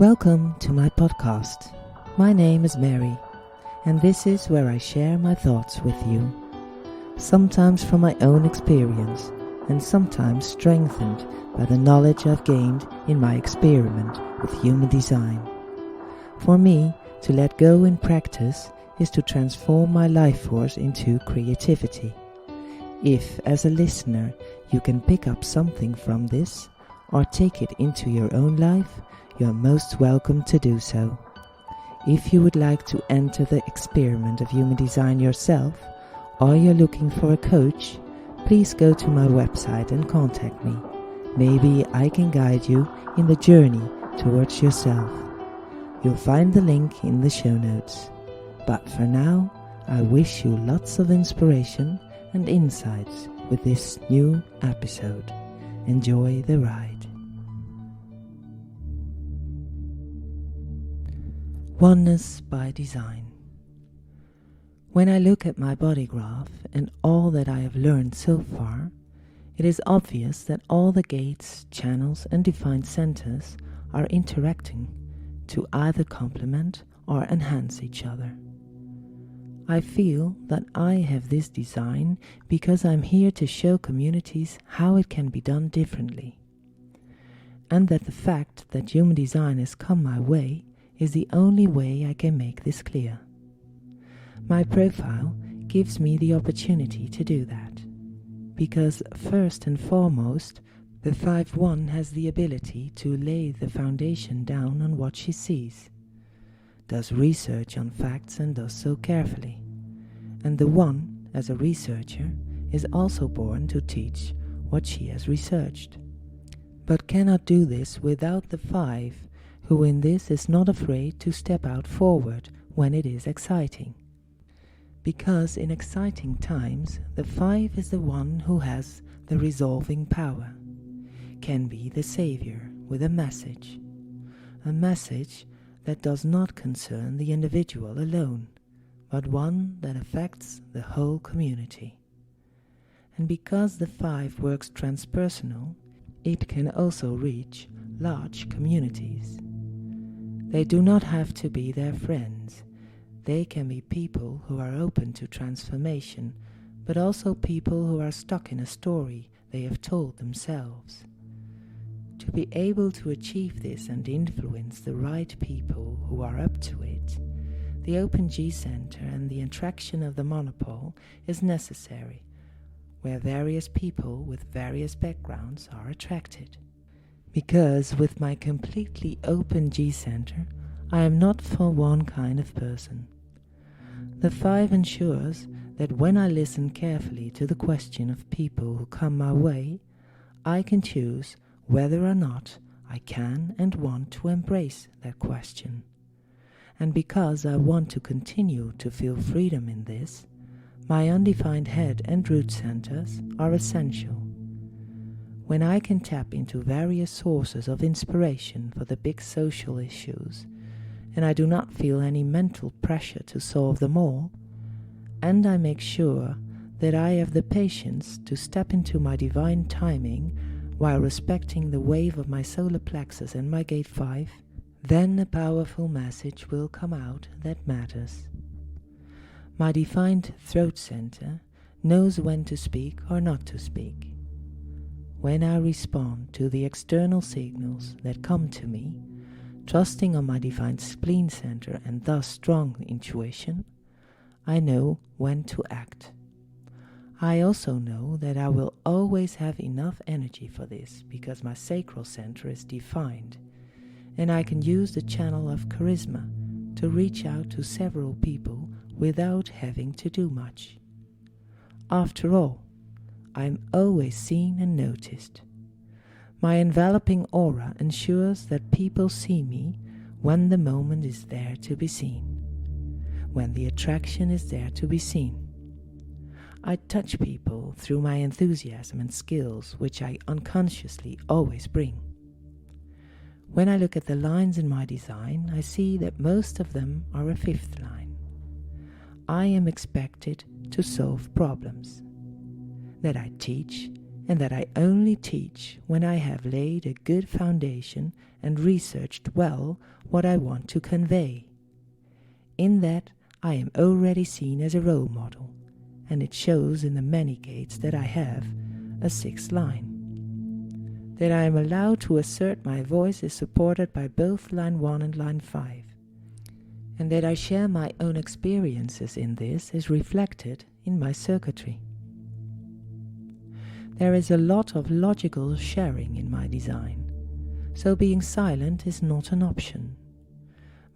Welcome to my podcast. My name is Mary, and this is where I share my thoughts with you, sometimes from my own experience and sometimes strengthened by the knowledge I've gained in my experiment with human design. For me, to let go in practice is to transform my life force into creativity. If, as a listener, you can pick up something from this or take it into your own life, you are most welcome to do so. If you would like to enter the experiment of human design yourself, or you're looking for a coach, please go to my website and contact me. Maybe I can guide you in the journey towards yourself. You'll find the link in the show notes. But for now, I wish you lots of inspiration and insights with this new episode. Enjoy the ride. Oneness by design. When I look at my body graph and all that I have learned so far, it is obvious that all the gates, channels and defined centers are interacting to either complement or enhance each other. I feel that I have this design because I'm here to show communities how it can be done differently, and that the fact that human design has come my way is the only way I can make this clear. My profile gives me the opportunity to do that, because first and foremost, the 5-1 has the ability to lay the foundation down on what she sees, does research on facts and does so carefully, and the 1, as a researcher, is also born to teach what she has researched, but cannot do this without the 5, who in this is not afraid to step out forward when it is exciting. Because in exciting times, the 5 is the one who has the resolving power, can be the savior with a message that does not concern the individual alone, but one that affects the whole community. And because the 5 works transpersonal, it can also reach large communities. They do not have to be their friends. They can be people who are open to transformation, but also people who are stuck in a story they have told themselves. To be able to achieve this and influence the right people who are up to it, the open G center and the attraction of the monopole is necessary, where various people with various backgrounds are attracted. Because with my completely open G center, I am not for one kind of person. The 5 ensures that when I listen carefully to the question of people who come my way, I can choose whether or not I can and want to embrace that question. And because I want to continue to feel freedom in this, my undefined head and root centers are essential. When I can tap into various sources of inspiration for the big social issues, and I do not feel any mental pressure to solve them all, and I make sure that I have the patience to step into my divine timing while respecting the wave of my solar plexus and my gate 5, then a powerful message will come out that matters. My defined throat center knows when to speak or not to speak. When I respond to the external signals that come to me, trusting on my defined spleen center and thus strong intuition, I know when to act. I also know that I will always have enough energy for this because my sacral center is defined, and I can use the channel of charisma to reach out to several people without having to do much. After all, I am always seen and noticed. My enveloping aura ensures that people see me when the moment is there to be seen, when the attraction is there to be seen. I touch people through my enthusiasm and skills, which I unconsciously always bring. When I look at the lines in my design, I see that most of them are a 5th line. I am expected to solve problems, that I teach and that I only teach when I have laid a good foundation and researched well what I want to convey. In that I am already seen as a role model, and it shows in the many gates that I have a sixth line. That I am allowed to assert my voice is supported by both line 1 and line 5, and that I share my own experiences in this is reflected in my circuitry. There is a lot of logical sharing in my design, so being silent is not an option,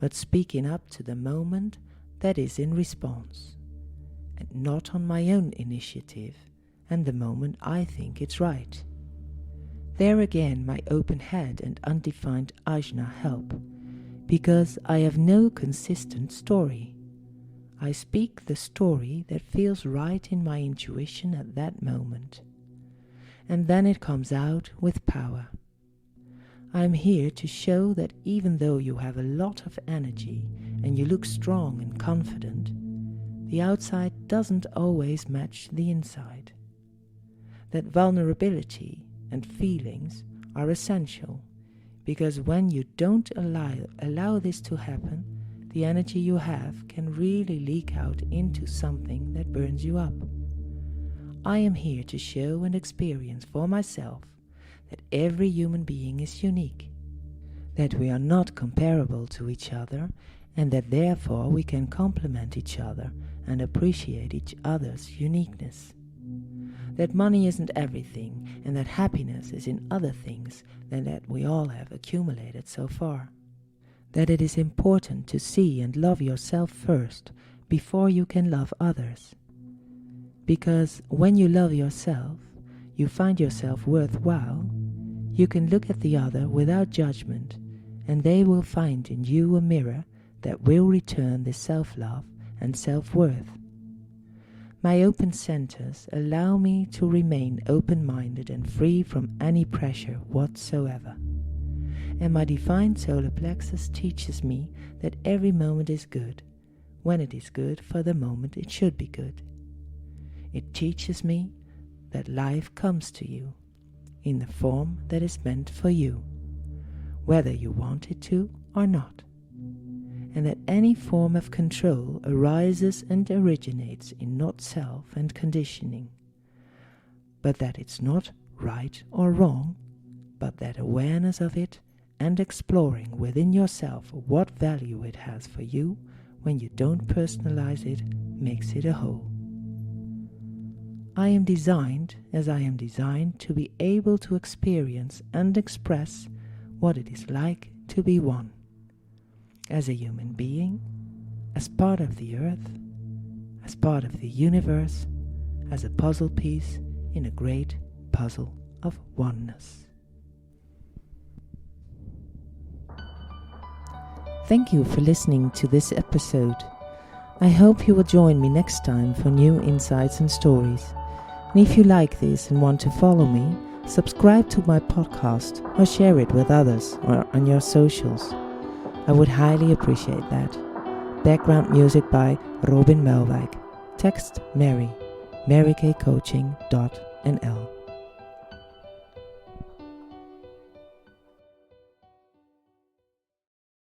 but speaking up to the moment that is in response, and not on my own initiative and the moment I think it's right. There again my open head and undefined ajna help, because I have no consistent story. I speak the story that feels right in my intuition at that moment, and then it comes out with power. I am here to show that even though you have a lot of energy and you look strong and confident, the outside doesn't always match the inside. That vulnerability and feelings are essential, because when you don't allow this to happen, the energy you have can really leak out into something that burns you up. I am here to show and experience for myself that every human being is unique, that we are not comparable to each other, and that therefore we can complement each other and appreciate each other's uniqueness. That money isn't everything, and that happiness is in other things than that we all have accumulated so far. That it is important to see and love yourself first before you can love others. Because when you love yourself, you find yourself worthwhile, you can look at the other without judgment, and they will find in you a mirror that will return the self-love and self-worth. My open centers allow me to remain open-minded and free from any pressure whatsoever. And my divine solar plexus teaches me that every moment is good, when it is good for the moment it should be good. It teaches me that life comes to you in the form that is meant for you, whether you want it to or not, and that any form of control arises and originates in not self and conditioning, but that it's not right or wrong, but that awareness of it and exploring within yourself what value it has for you when you don't personalize it makes it a whole. I am designed as I am designed to be able to experience and express what it is like to be one, as a human being, as part of the earth, as part of the universe, as a puzzle piece in a great puzzle of oneness. Thank you for listening to this episode. I hope you will join me next time for new insights and stories. And if you like this and want to follow me, subscribe to my podcast or share it with others or on your socials. I would highly appreciate that. Background music by Robin Melwijk. Text Mary, marykcoaching.nl.